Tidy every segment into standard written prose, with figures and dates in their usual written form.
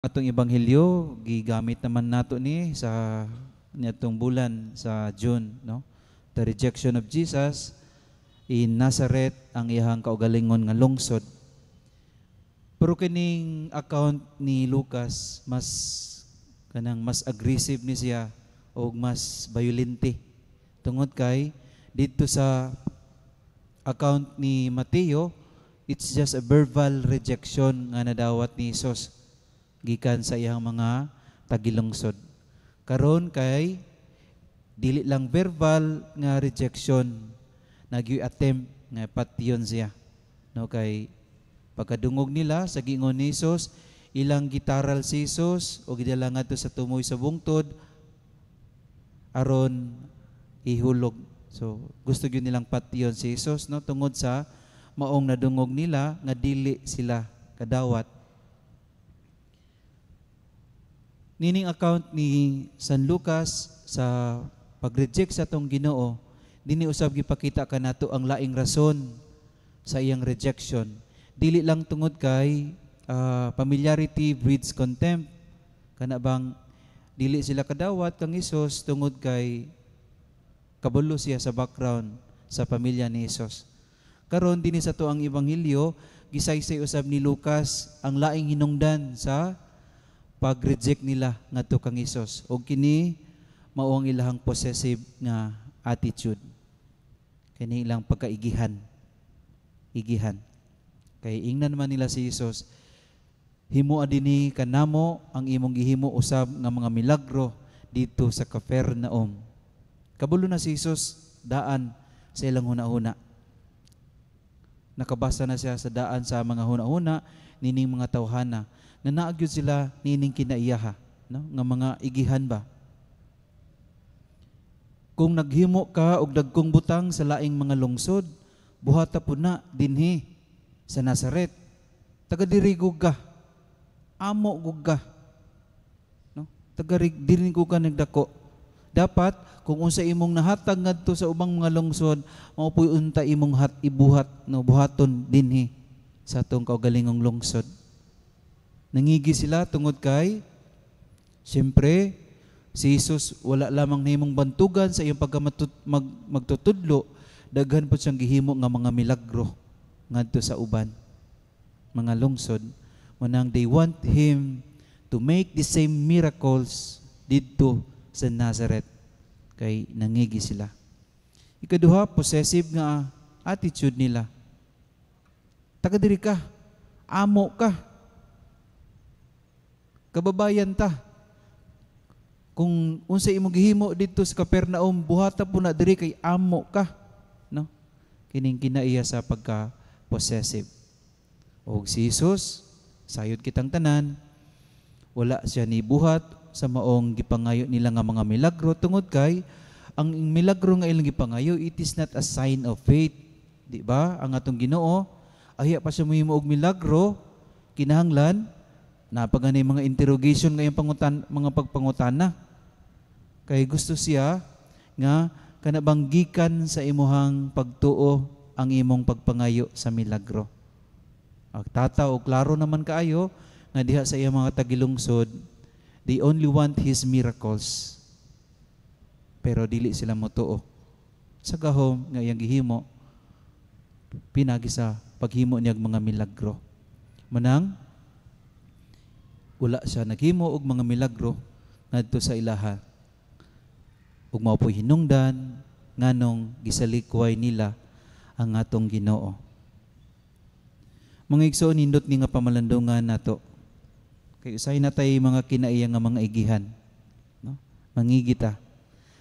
Atong ebanghelyo gigamit naman nato ni sa niadtong bulan sa June, no? The rejection of Jesus in Nazareth, ang iyang kaugalingon nga lungsod. Pero kining account ni Lucas mas aggressive ni siya o mas violente. Tungod kay dito sa account ni Mateo, it's just a verbal rejection nga nadawat ni Jesus gikan sa iyang mga tagilungsod. Karon kay dili lang verbal nga rejection, nag-attempt nga patyon siya. No, kay pagkadungog nila sa giingon ni Jesus, ilang gitaral si Jesus o gidala ngadto sa tumoy sa bungtod aron ihulog. So gusto gyud nilang patyon si Jesus, no, tungod sa maong nadungog nila nga dili sila kadawat. Nining account ni San Lucas sa pag-reject sa tong Ginoo, dini usab gipakita kanato ang laing rason sa iyang rejection. Dili lang tungod kay familiarity breeds contempt. Kana bang dili sila kadawat kang Hesus tungod kay kabulo siya sa background sa pamilya ni Hesus. Karon dinhi sa tuang ebanghelyo, gisaysay usab ni Lucas ang laing hinungdan sa pag-reject nila ngadto kang Hesus. Og kini mao ang ilahang possessive nga attitude. Kini ilang pagkaigihan. Igihan. Kay ingnan man nila si Hesus, himo adini kanamo ang imong gihimo usab nga mga milagro dito sa Capernaum. Kabulo na si Hesus daan sa ilang huna-huna. Nakabasa na siya sa daan sa mga huna-huna nining mga tawhana. Nanaag yun sila nining kinaiyaha, no? Nga mga igihan ba? Kung naghimo ka og dagkong butang sa laing mga lungsod, buhata po na dinhi sa Nazareth. Taga diri gugga. Amo gugga. No? Taga diri gugga nagdako. Dapat kung unsa imong nahatag ngadto sa ubang mga lungsod, mao puy unta imong ibuhat, no, buhaton dinhi sa atong kaugalingong lungsod. Nangigi sila tungod kay siyempre si Jesus wala lamang nahimong bantugan sa iyang magtutudlo, daghan po siyang gihimo nga mga milagro ngadto sa uban mga lungsod. Manang they want him to make the same miracles didto sa Nazareth. Kay nangigi sila. Ikaduha, possessive nga attitude nila. Taga diri ka, amo ka, kababayan ta. Kung unsa imong gihimo dito sa Capernaum, buhata po na diri kay amo ka, no? Kining kinaiya sa pagka-possessive. Og si Jesus, sayod kitang tanan, wala siya ni buhat sa maong gipangayo nila nga mga milagro tungod kay ang milagro nga ilang gipangayo, it is not a sign of faith, di ba? Ang atong Ginoo, ahiya pa siya mohimo og milagro, kinahanglan napaganay mga interrogation ngayong mga pagpangutana. Kay gusto siya nga kanabang gikan sa imuhang pagtuo ang imong pagpangayo sa milagro. Ang tataw klaro naman kaayo nga diha sa iyang mga tagilungsod, they only want His miracles. Pero dili sila motuo. Sa gahom nga iyang gihimo, pinagi sa paghimo niyag mga milagro. Manang wala siya naghimo og mga milagro ngadto sa ilaha. Ug mao po'y hinungdan nganong gisalikway nila ang atong Ginoo. Mga igsoon, nindot ni nga pamalandungan nato. Kay usay na tay mga kinaiya nga mga igihan, no? Mangigita.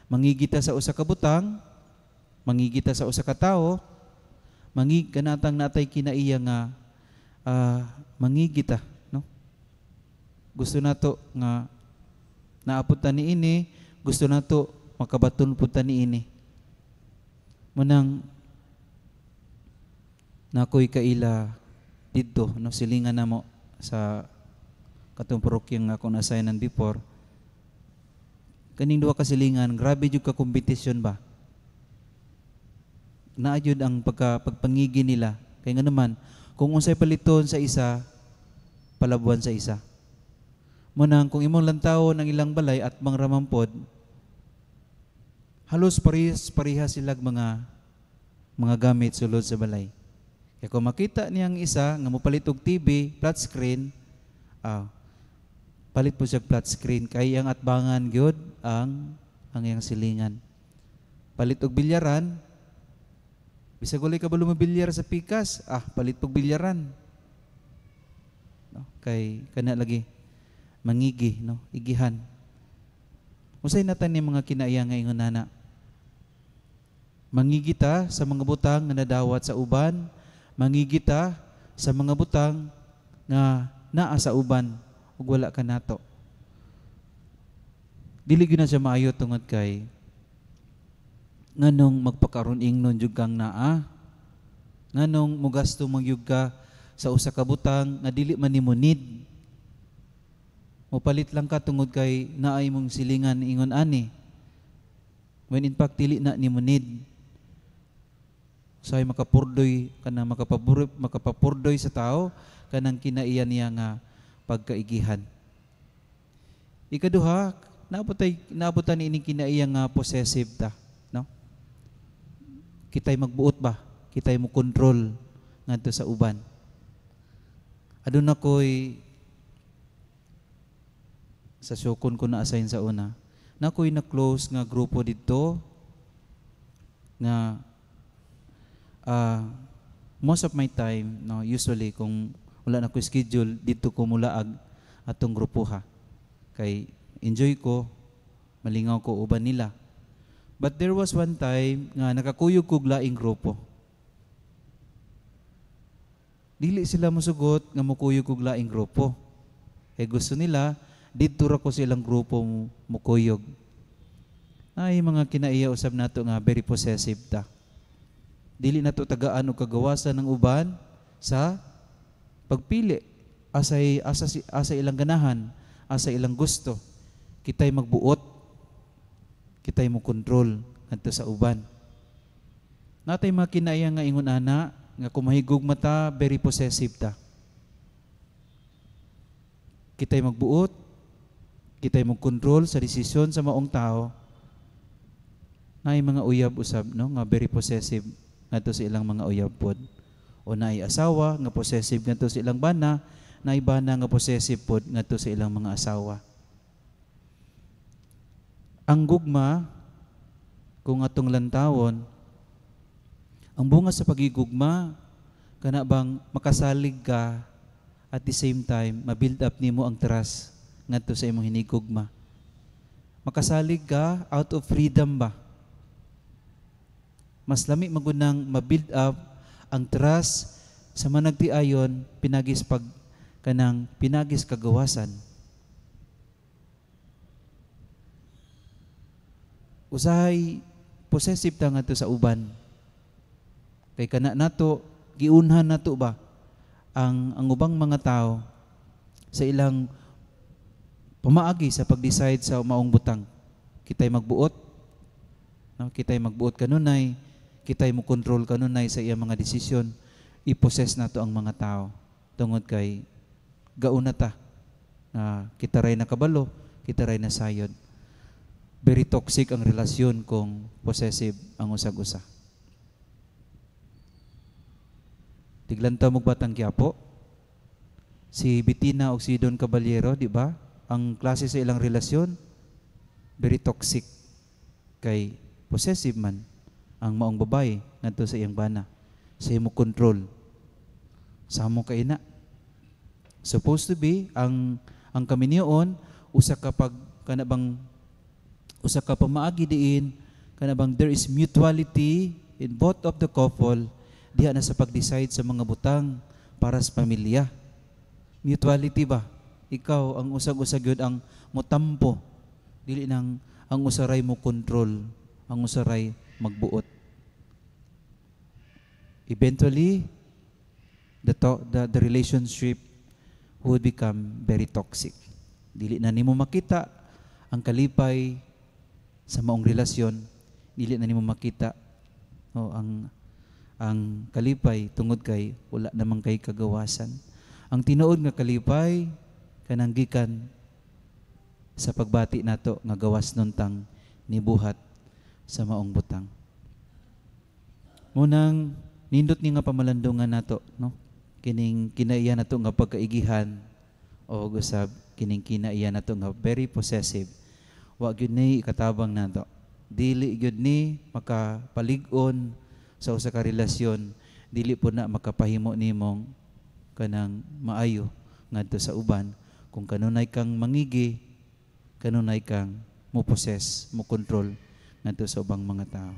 Mangigita sa usa ka butang, mangigita sa usa ka tawo, kanatang natay kinaiya nga mangigita. Gusto nato nga naapod ta niini, gusto nato makabaton pud ta niini. Munang nakoy kaila didto, no, silingan namo sa katong parokyang nga akong assignan before. Kaning duha ka silingan, grabe jud ka competition ba? Naayod ang pagpangigi nila. Kay nga naman, kung unsay paliton sa isa, palabuan sa isa. Munang kung imong lantaw ng ilang balay at mangramampod, halos pareha silag mga gamit sulod sa balay. Kaya kung makita niyang isa nga mopalit og TV, flat screen, palit po siya flat screen kay ang atbangan gyud ang iyang silingan. Palit og bilyaran, bisag walay kabalo mobilyar sa pikas, palit og bilyaran. No? Kay kana lagi mangigi, no? Igihan. Usay natan ni mga kinaiya nga ingon nana. Mangigita sa mga butang nga nadawat sa uban, mangigita sa mga butang nga naa sa uban ug wala ka nato. Dili gyud na siya maayo tungod kay nganong magpakaron ingnon jud kang naa, nganong mogasto magyud ka sa usa ka butang nga dili man nimo need. Mopalit lang ka tungod kay naay mong silingan ingon ani, when in fact dili na nimo need. Say makapurdoy kana makapapurdoy sa tao kanang kinaiya niya nga pagkaigihan. Ikaduha, naabutan ni ining kinaiya nga possessive ta, no? Kitay magbuot ba? Kitay mo control ngadto sa uban. Aduna koy sa syokon ko na assign sa una. Nakoy na close nga grupo dito nga most of my time, no, usually kung wala na ko schedule dito ko mulaag atong grupo ha. Kay enjoy ko, malingaw ko uban nila. But there was one time nga nakakuyog kog laing grupo. Dili sila mosugot nga mukuyog kog laing grupo. Kay gusto nila dito ra ko silang grupo mukuyog. Ay mga kinaiya usab nato nga very possessive ta. Dili nato tagaan o kagawasan ng uban sa pagpili asa ilang ganahan, asa ilang gusto. Kitay magbuot, kitay mo control ngadto sa uban. Natay mga kinaiya nga ingon ana nga kumahigog mata very possessive ta. Kitay magbuot, kitay mo control sa desisyon sa maong tao. Naay mga uyab usab, no, nga very possessive ngadto sa ilang mga uyab pod. O naay asawa nga possessive ngadto sa ilang bana, naay bana nga possessive pod ngadto sa ilang mga asawa. Ang gugma kung atong lantawon, ang bunga sa pagigugma kana bang makasalig ka at the same time ma-build up nimo ang trust ngadto sa imong hinigugma. Makasalig ka out of freedom ba? Mas lami magunang ma-build up ang trust sa managtiayon pinagis kagawasan. Usahay possessive ta ngadto sa uban. Kay kana nato giunhan nato ba ang ubang mga tao sa ilang pamaagi sa pag-decide sa maong butang. Kitay magbuot, no? Kitay magbuot kanunay, kitay mo control kanunay sa iyang mga desisyon. I-possess nato ang mga tao tungod kay gauna ta. Kita ray nakabalo, kita ray nasayod. Very toxic ang relasyon kung possessive ang usag-usa. Tiglanta mo batang Quiapo, si Bettina o si Don Caballero, di ba? Ang klase sa ilang relasyon, very toxic. Kay possessive man ang maong babae ngadto sa iyang bana. Sa imo control. Sa mo kaina. Supposed to be ang kami niyon usa ka pamaagi diin kanabang there is mutuality in both of the couple diha na sa pag-decide sa mga butang para sa pamilya. Mutuality ba? Ikaw ang usag-usag yun ang motampo. Dili nang ang usaray mo control, ang usaray magbuot. Eventually, the relationship would become very toxic. Dili na nimo makita ang kalipay sa maong relasyon. Dili na nimo makita ang kalipay tungod kay wala namang kay kagawasan. Ang tinuod nga kalipay kanang gikan sa pagbati nato nga gawas nuntang nibuhat sa maong butang. Munang nindot ni nga pamalandungan nato, no? Kining kinaiya nato nga pagkaigihan o gusab kining kinaiya nato nga very possessive. Wa gyud ni ikatabang nato. Dili gyud ni makapalig-on sa usa ka relasyon, dili po na makapahimo nimong kanang maayo ngadto sa uban kung kanunay kang mangigi, kanunay kang mo possess, mo control ngadto sa ubang mga tao.